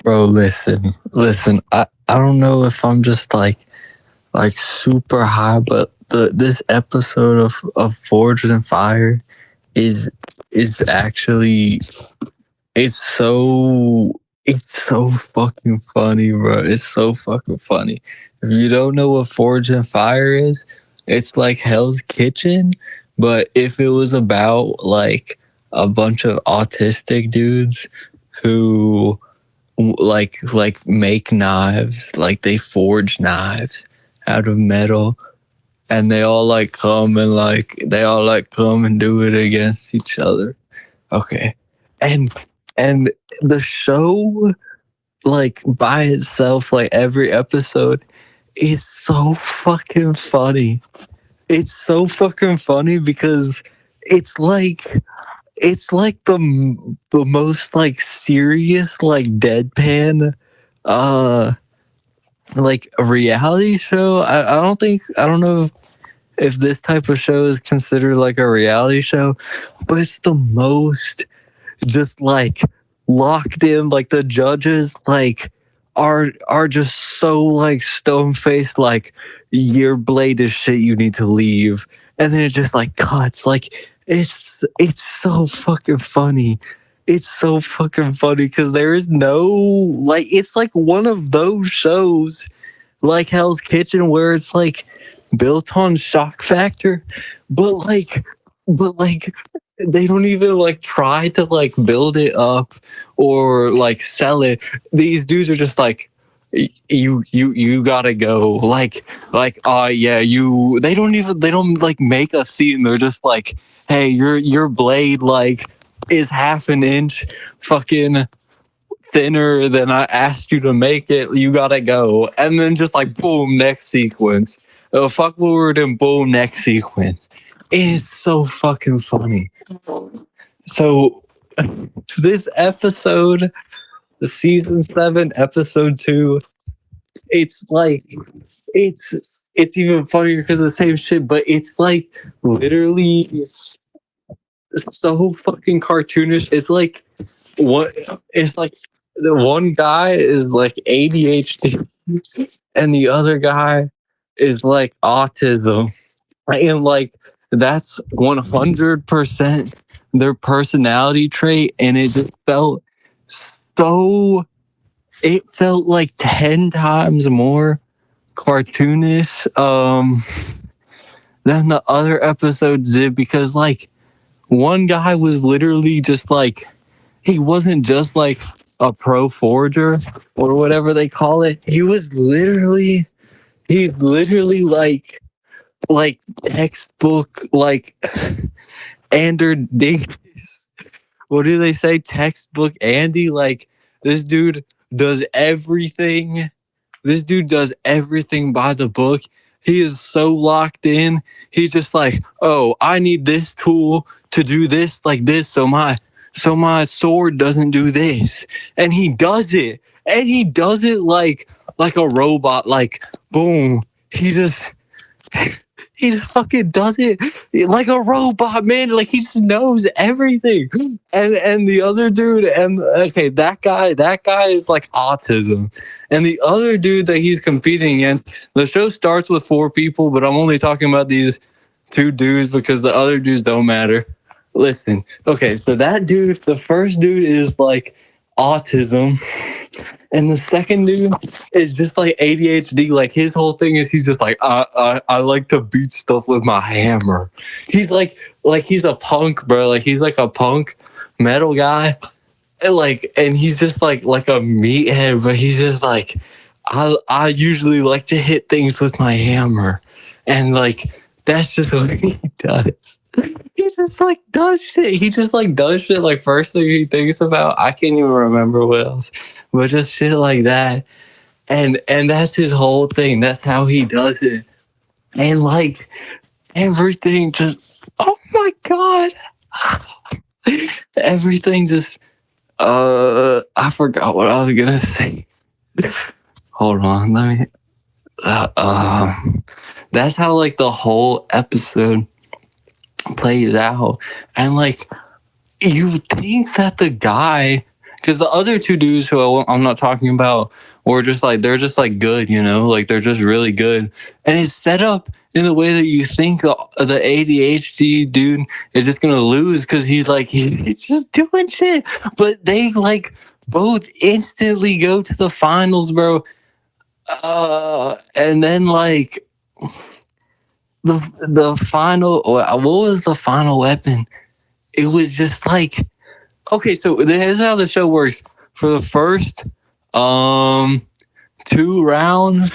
Bro, listen. I don't know if I'm just like super high, but this episode of Forged in Fire is is actually it's so fucking funny, bro. It's so fucking funny. If you don't know what Forge and Fire is, it's like Hell's Kitchen, but if it was about like a bunch of autistic dudes who like make knives, like they forge knives out of metal, and they all like come and do it against each other. Okay. And and the show, like by itself, like every episode, is so fucking funny. It's so fucking funny because it's like the most like serious, like deadpan uh like a reality show. I don't know if this type of show is considered like a reality show, but it's the most just like locked in. Like the judges like are just so like stone faced, like your blade is shit, you need to leave. And then it just like cuts. Like it's so fucking funny. It's so fucking funny because there is no, like, it's like one of those shows like Hell's Kitchen where it's like built on shock factor, but like they don't even like try to like build it up or like sell it. These dudes are just like, you gotta go. Yeah, you, they don't like make a scene. They're just like, hey, your blade like is half an inch fucking thinner than I asked you to make it. You gotta go. And then just like boom, next sequence. Oh, fuck forward and boom, next sequence. It is so fucking funny. So this episode, the season 7, episode 2, it's like it's it's even funnier because of the same shit, but it's like literally so fucking cartoonish. It's like what it's like the one guy is like ADHD and the other guy is like autism. And like that's 100% their personality trait, and it just felt so, it felt like 10 times more cartoonish than the other episodes did, because like one guy was literally just like, he wasn't just like a pro forger or whatever they call it. He's literally like textbook like Ander Dingus. What do they say? Textbook Andy. Like this dude does everything. This dude does everything by the book. He is so locked in. He's just like, oh, I need this tool to do this like this, so my sword doesn't do this. And he does it. And he does it like a robot, like boom. He just he just fucking does it like a robot, man. Like he just knows everything. And the other dude, and okay, that guy is like autism. And the other dude that he's competing against, the show starts with 4 people, but I'm only talking about these 2 dudes because the other dudes don't matter. Listen, okay, so that dude, the first dude is like autism, and the second dude is just like ADHD. Like his whole thing is he's just like, I like to beat stuff with my hammer. He's like he's a punk, bro. Like he's like a punk metal guy. And he's just like a meathead, but he's just like, I usually like to hit things with my hammer. And like that's just what he does. He just like does shit. He just like does shit. Like first thing he thinks about, I can't even remember what else, but just shit like that. And that's his whole thing. That's how he does it. And like everything just, oh my god, everything just. I forgot what I was gonna say. Hold on, let me. That's how like the whole episode plays out, and like you think that the guy because the other two dudes who I'm not talking about were just like they're just like good, you know, like they're just really good, and it's set up in the way that you think the ADHD dude is just gonna lose because he's like he's just doing shit, but they like both instantly go to the finals, bro. And then like the the final, what was the final weapon? It was just like okay, so this is how the show works. For the first um 2 rounds,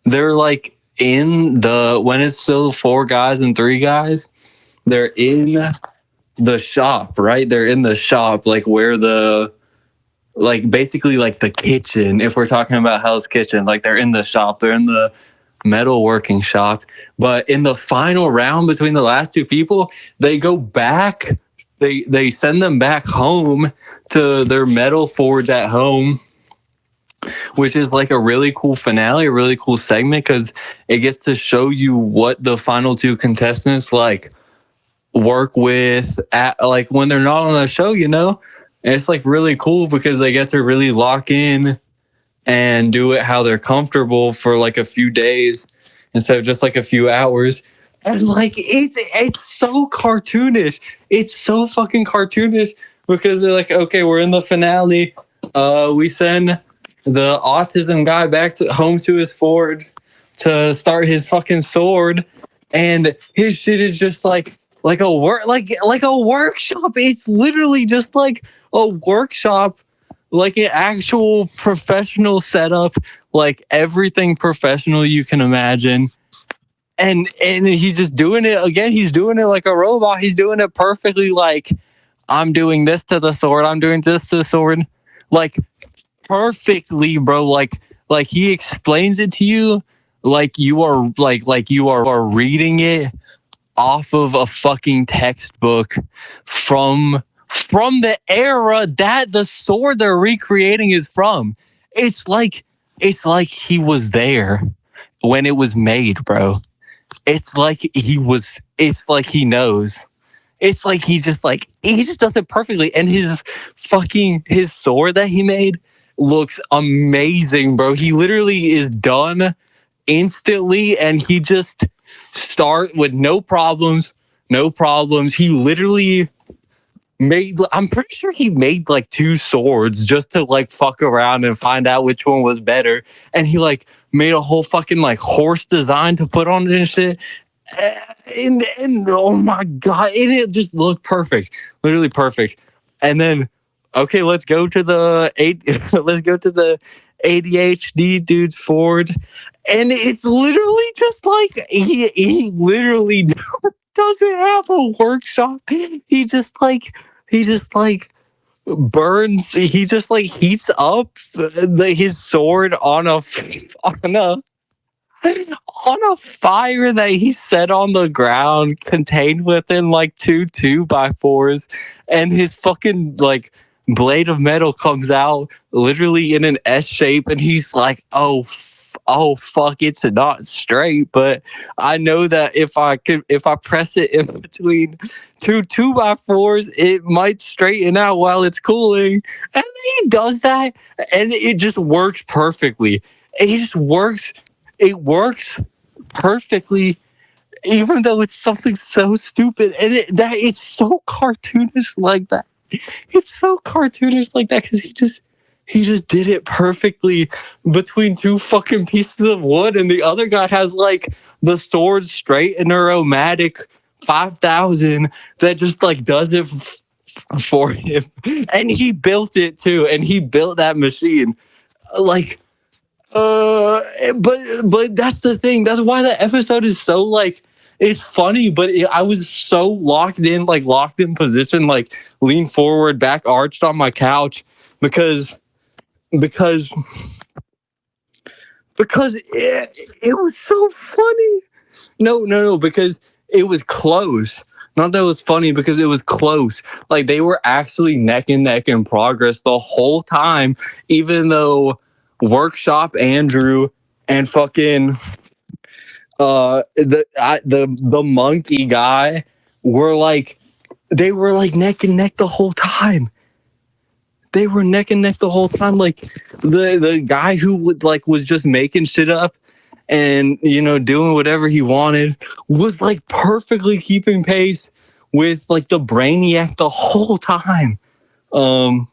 they're like in the when it's still 4 guys and 3 guys, they're in the shop, right? They're in the shop, like where the like basically like the kitchen. If we're talking about Hell's Kitchen, like they're in the shop, they're in the metalworking shop. But in the final round between the last two people, they go back. They send them back home to their metal forge at home, which is like a really cool finale, a really cool segment because it gets to show you what the final two contestants like work with at like when they're not on the show, you know? And it's like really cool because they get to really lock in and do it how they're comfortable for like a few days instead of just like a few hours. And like it's so cartoonish. It's so fucking cartoonish because they're like, okay, we're in the finale. We send the autism guy back to home to his forge to start his fucking sword, and his shit is just like a work like a workshop. It's literally just like a workshop, like an actual professional setup, like everything professional you can imagine. And he's just doing it again. He's doing it like a robot. He's doing it perfectly. Like I'm doing this to the sword. I'm doing this to the sword. Like perfectly, bro. Like he explains it to you like you are like you are reading it off of a fucking textbook from the era that the sword they're recreating is from. It's like he was there when it was made, bro. It's like he was. It's like he knows. It's like he's just like he just does it perfectly. And his sword that he made looks amazing, bro. He literally is done instantly, and he just start with no problems. No problems. He literally made I'm pretty sure he made like 2 swords just to like fuck around and find out which one was better. And he like made a whole fucking like horse design to put on it and shit. And oh my god, and it just looked perfect, literally perfect. And then okay, let's go to the let's go to the ADHD dude's Ford, and it's literally just like he literally doesn't have a workshop. He just like burns. He just like heats up his sword on a on a on a fire that he set on the ground, contained within like two by fours, and his fucking like blade of metal comes out literally in an S shape, and he's like, oh fuck, it's not straight, but I know that if I press it in between two by fours, it might straighten out while it's cooling. And he does that, and it just works perfectly. It just works. It works perfectly, even though it's something so stupid, and it's so cartoonish like that. It's so cartoonish like that because he just did it perfectly between 2 fucking pieces of wood, and the other guy has like the sword straight and aromatic 5,000 that just like does it for him, and he built it too, and he built that machine like but that's the thing. That's why the episode is so like it's funny, but I was so locked in position, like leaned forward, back arched on my couch because because because it was so funny. No, because it was close. Not that it was funny, because it was close. Like they were actually neck and neck in progress the whole time, even though Workshop Andrew and fucking the monkey guy were like they were like neck and neck the whole time. They were neck and neck the whole time. Like the guy who would like was just making shit up and doing whatever he wanted was like perfectly keeping pace with like the brainiac the whole time. Um,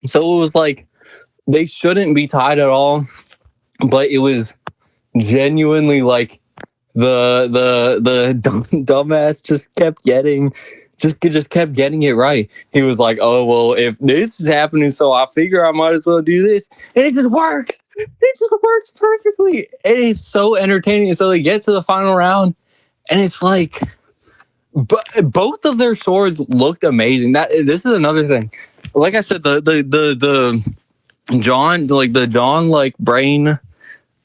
so it was like they shouldn't be tied at all, but it was genuinely like the dumbass just kept getting it right. He was like, "Oh well, if this is happening, so I figure I might as well do this," and it just works. It just works perfectly. It is so entertaining. So they get to the final round, and it's like, but both of their swords looked amazing. That this is another thing. Like I said, the John, like the John, like brain,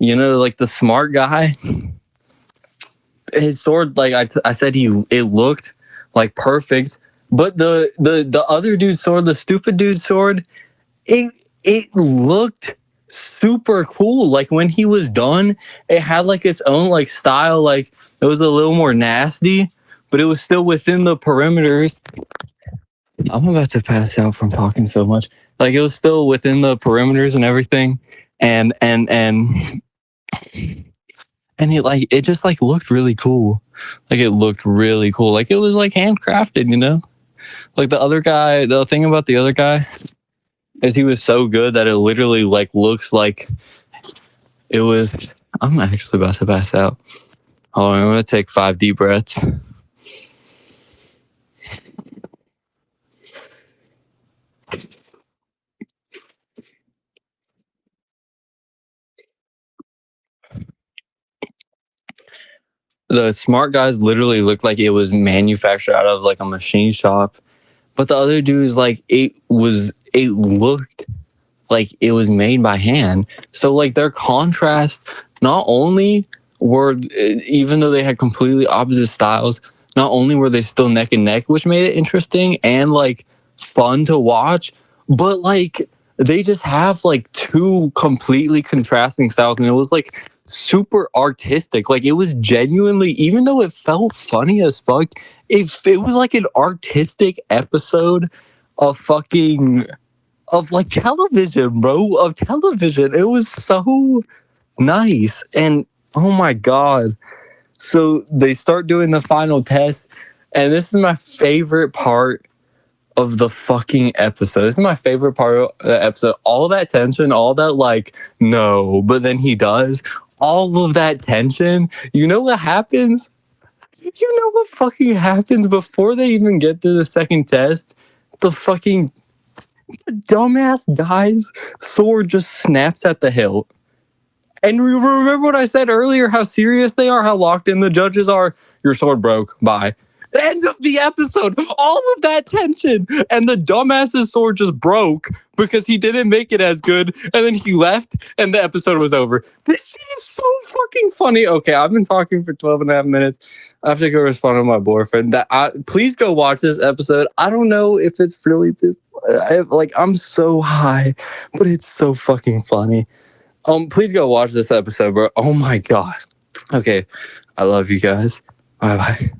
like the smart guy. His sword, like I said, it looked like perfect. But the other dude's sword, the stupid dude's sword, it it looked super cool. Like when he was done, it had like its own like style. Like it was a little more nasty, but it was still within the perimeters. I'm about to pass out from talking so much. Like it was still within the perimeters and everything, and and it just like looked really cool. Like it looked really cool. Like it was like handcrafted. Like the other guy, the thing about the other guy is he was so good that it literally like looks like it was. I'm actually about to pass out. Oh, I'm gonna take 5 deep breaths. The smart guys literally looked like it was manufactured out of like a machine shop, but the other dudes like it looked like it was made by hand. So like their contrast, not only were, even though they had completely opposite styles, not only were they still neck and neck, which made it interesting and like fun to watch, but like they just have like two completely contrasting styles, and it was like super artistic. Like it was genuinely, even though it felt funny as fuck, it was like an artistic episode of fucking of like television, bro, of television. It was so nice. And oh my God. So they start doing the final test. And this is my favorite part of the fucking episode. This is my favorite part of the episode. All that tension, all that like, no, but then he does. All of that tension. You know what happens? You know what fucking happens before they even get to the second test? The fucking dumbass guy's sword just snaps at the hilt. And remember what I said earlier, how serious they are, how locked in the judges are? Your sword broke. Bye. End of the episode. All of that tension. And the dumbass's sword just broke because he didn't make it as good. And then he left and the episode was over. This shit is so fucking funny. Okay, I've been talking for 12 and a half minutes. I have to go respond to my boyfriend. Please go watch this episode. I don't know if it's really this. I'm so high, but it's so fucking funny. Please go watch this episode, bro. Oh my God. Okay. I love you guys. Bye bye.